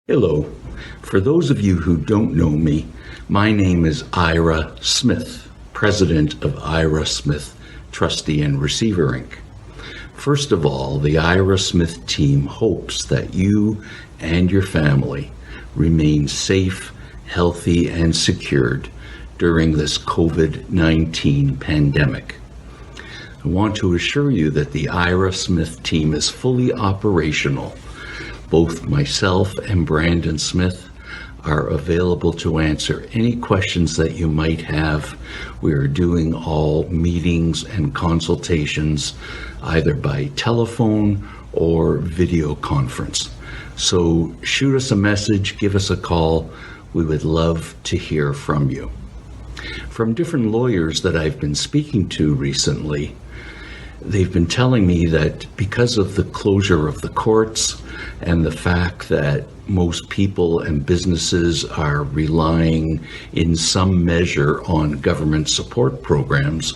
Hello. For those of you who don't know me, my name is Ira Smith, president of Ira Smith Trustee and Receiver Inc. First of all, the Ira Smith team hopes that you and your family remain safe, healthy, and secured during this COVID-19 pandemic. I want to assure you that the Ira Smith team is fully operational. Both myself and Brandon Smith are available to answer any questions that you might have. We are doing all meetings and consultations either by telephone or video conference. So shoot us a message, give us a call. We would love to hear from you. From different lawyers that I've been speaking to recently, they've been telling me that because of the closure of the courts and the fact that most people and businesses are relying in some measure on government support programs,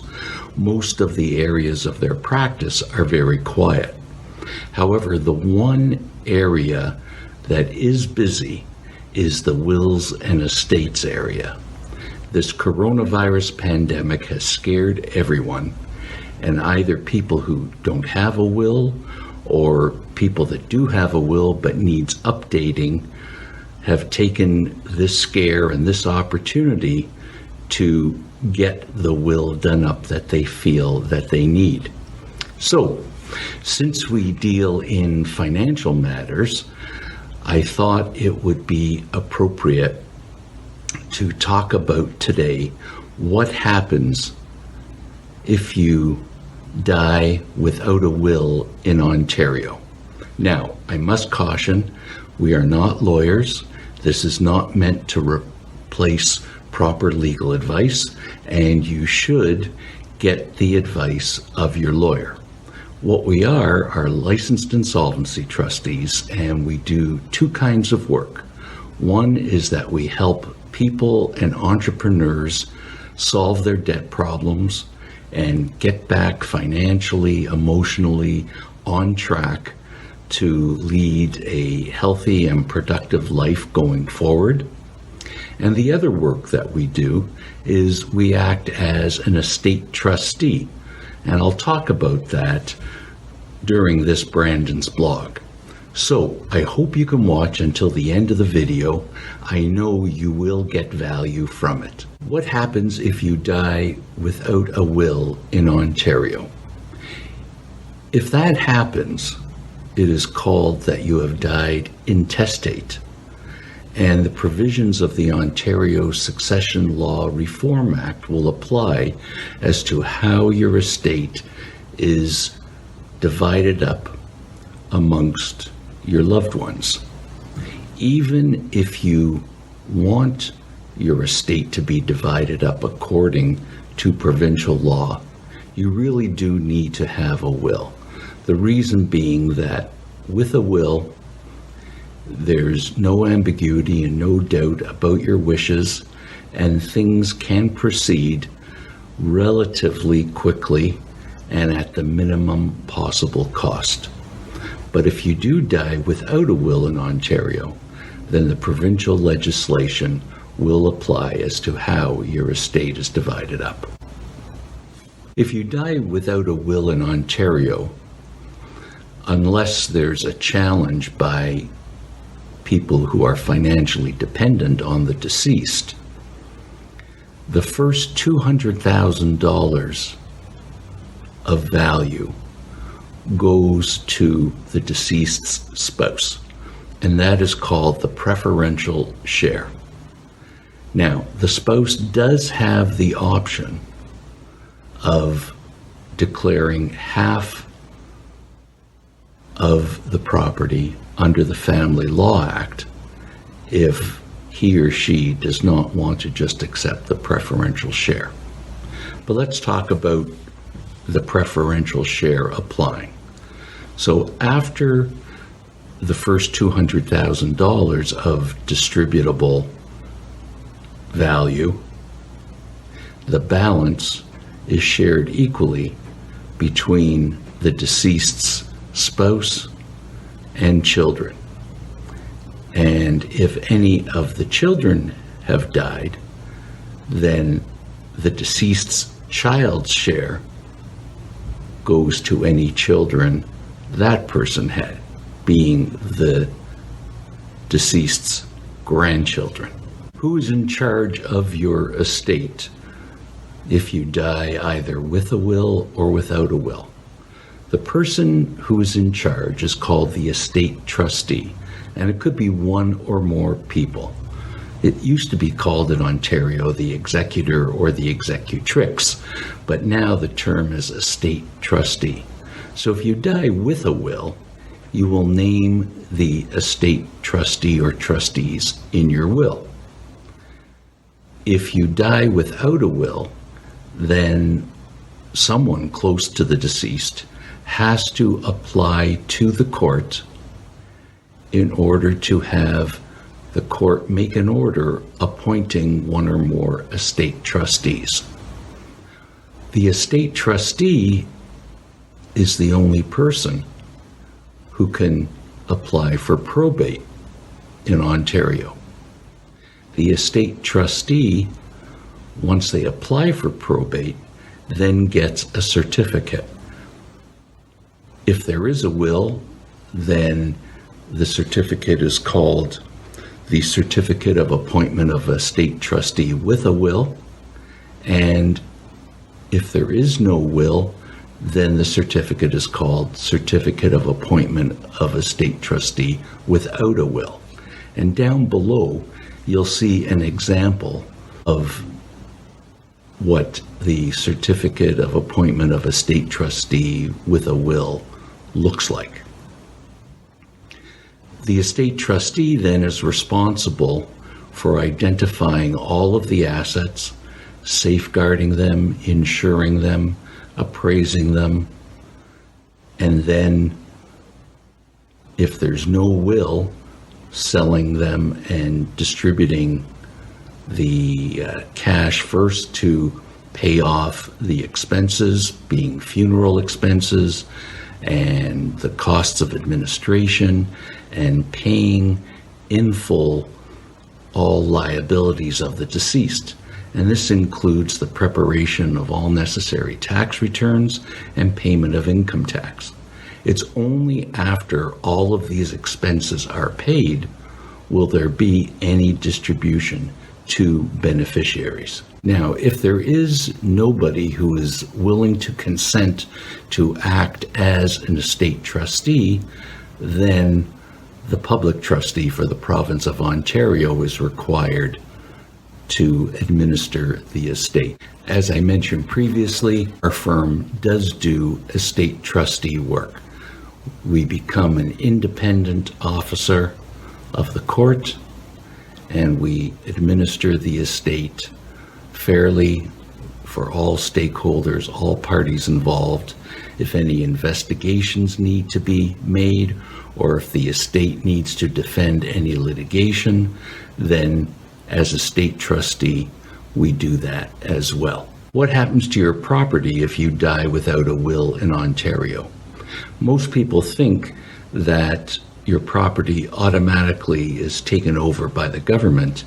most of the areas of their practice are very quiet. However, the one area that is busy is the wills and estates area. This coronavirus pandemic has scared everyone, and either people who don't have a will or people that do have a will but needs updating have taken this scare and this opportunity to get the will done up that they feel that they need. So, since we deal in financial matters, I thought it would be appropriate to talk about today what happens if you die without a will in Ontario. Now, I must caution, we are not lawyers. This is not meant to replace proper legal advice, and you should get the advice of your lawyer. What we are licensed insolvency trustees, and we do two kinds of work. One is that we help people and entrepreneurs solve their debt problems and get back financially, emotionally on track to lead a healthy and productive life going forward. And the other work that we do is we act as an estate trustee. And I'll talk about that during this Brandon's blog. So I hope you can watch until the end of the video. I know you will get value from it. What happens if you die without a will in Ontario? If that happens, it is called that you have died intestate, and the provisions of the Ontario Succession Law Reform Act will apply as to how your estate is divided up amongst your loved ones. Even if you want your estate to be divided up according to provincial law, you really do need to have a will. The reason being that with a will, there's no ambiguity and no doubt about your wishes, and things can proceed relatively quickly and at the minimum possible cost. But if you do die without a will in Ontario, then the provincial legislation will apply as to how your estate is divided up. If you die without a will in Ontario, unless there's a challenge by people who are financially dependent on the deceased, the first $200,000 of value goes to the deceased's spouse, and that is called the preferential share. Now, the spouse does have the option of declaring half of the property under the Family Law Act if he or she does not want to just accept the preferential share. But let's talk about the preferential share applying. So after the first $200,000 of distributable value, the balance is shared equally between the deceased's spouse and children. And if any of the children have died, then the deceased's child's share goes to any children that person had, being the deceased's grandchildren. Who is in charge of your estate if you die either with a will or without a will? The person who is in charge is called the estate trustee, and it could be one or more people. It used to be called in Ontario the executor or the executrix, but now the term is estate trustee. So if you die with a will, you will name the estate trustee or trustees in your will. If you die without a will, then someone close to the deceased has to apply to the court in order to have the court make an order appointing one or more estate trustees. The estate trustee is the only person who can apply for probate in Ontario. The estate trustee, once they apply for probate, then gets a certificate. If there is a will, then the certificate is called the Certificate of Appointment of Estate Trustee with a Will, and if there is no will, then the certificate is called Certificate of Appointment of Estate Trustee without a will. And down below, you'll see an example of what the Certificate of Appointment of Estate Trustee with a will looks like. The estate trustee then is responsible for identifying all of the assets, safeguarding them, insuring them, appraising them, and then, if there's no will, selling them and distributing the cash first to pay off the expenses, being funeral expenses and the costs of administration, and paying in full all liabilities of the deceased. And this includes the preparation of all necessary tax returns and payment of income tax. It's only after all of these expenses are paid will there be any distribution to beneficiaries. Now, if there is nobody who is willing to consent to act as an estate trustee, then the public trustee for the province of Ontario is required to administer the estate. As I mentioned previously, our firm does do estate trustee work. We become an independent officer of the court, and we administer the estate fairly for all stakeholders, all parties involved. If any investigations need to be made, or if the estate needs to defend any litigation, then as a estate trustee, we do that as well. What happens to your property if you die without a will in Ontario? Most people think that your property automatically is taken over by the government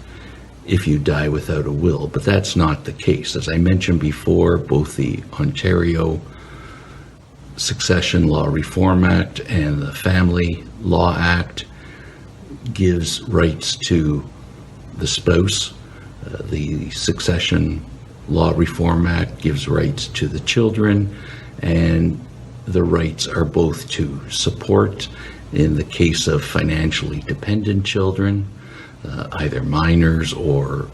if you die without a will, but that's not the case. As I mentioned before, both the Ontario Succession Law Reform Act and the Family Law Act gives rights to the spouse. The Succession Law Reform Act gives rights to the children, and the rights are both to support in the case of financially dependent children, either minors or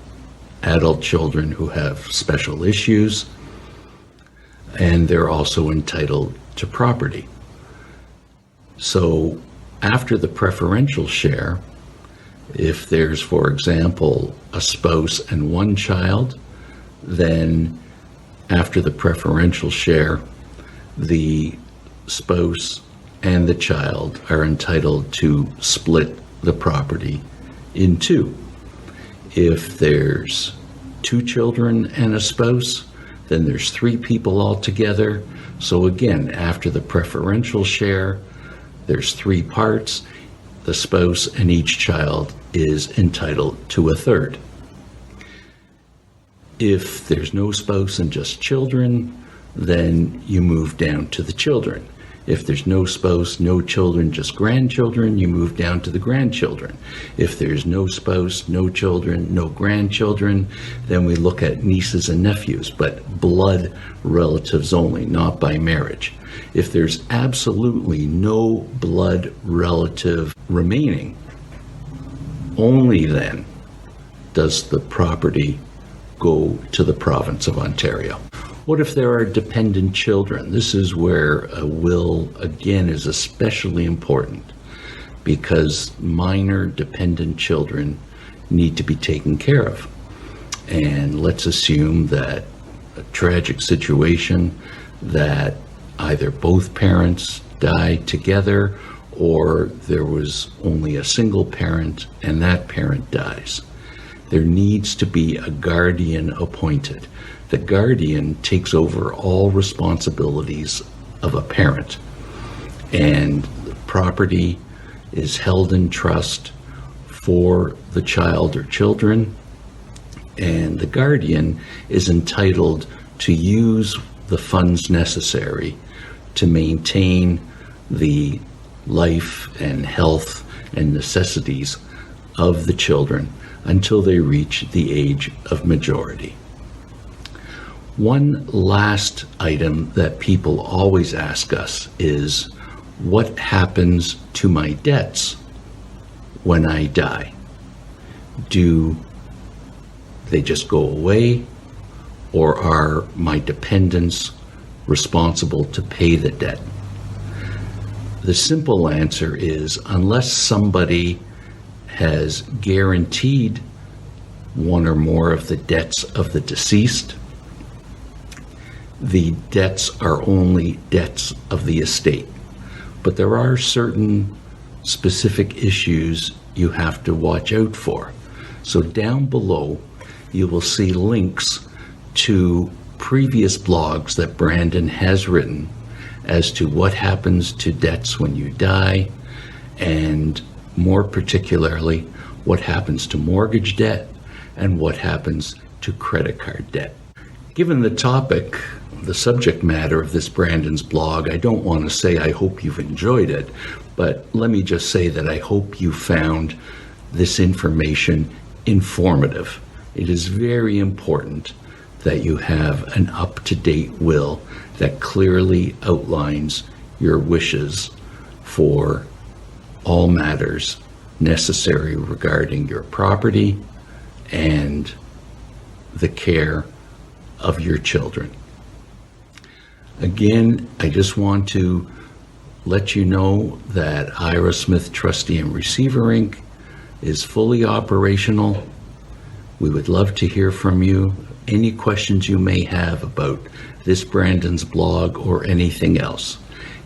adult children who have special issues, and they're also entitled to property. So after the preferential share, if there's, for example, a spouse and one child, then after the preferential share, the spouse and the child are entitled to split the property in two. If there's two children and a spouse, then there's three people altogether. So again, after the preferential share, there's three parts. the spouse, and each child is entitled to a third. If there's no spouse and just children, then you move down to the children. If there's no spouse, no children, just grandchildren, you move down to the grandchildren. If there's no spouse, no children, no grandchildren, then we look at nieces and nephews, but blood relatives only, not by marriage. If there's absolutely no blood relative remaining, only then does the property go to the province of Ontario. What if there are dependent children? This is where a will, again, is especially important because minor dependent children need to be taken care of. And let's assume that a tragic situation that either both parents died together or there was only a single parent and that parent dies. There needs to be a guardian appointed. The guardian takes over all responsibilities of a parent, and the property is held in trust for the child or children, and the guardian is entitled to use the funds necessary to maintain the life and health and necessities of the children until they reach the age of majority. One last item that people always ask us is, what happens to my debts when I die? Do they just go away, or are my dependents responsible to pay the debt? The simple answer is, unless somebody has guaranteed one or more of the debts of the deceased, the debts are only debts of the estate. But there are certain specific issues you have to watch out for. So down below, you will see links to previous blogs that Brandon has written as to what happens to debts when you die, and more particularly, what happens to mortgage debt and what happens to credit card debt. Given the topic, the subject matter of this Brandon's blog, I don't want to say I hope you've enjoyed it, but let me just say that I hope you found this information informative. It is very important that you have an up-to-date will that clearly outlines your wishes for all matters necessary regarding your property and the care of your children. Again, I just want to let you know that Ira Smith Trustee and Receiver Inc. is fully operational. We would love to hear from you. Any questions you may have about this Brandon's blog or anything else.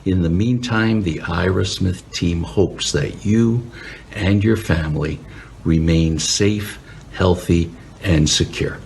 In the meantime, the Ira Smith team hopes that you and your family remain safe, healthy, and secure.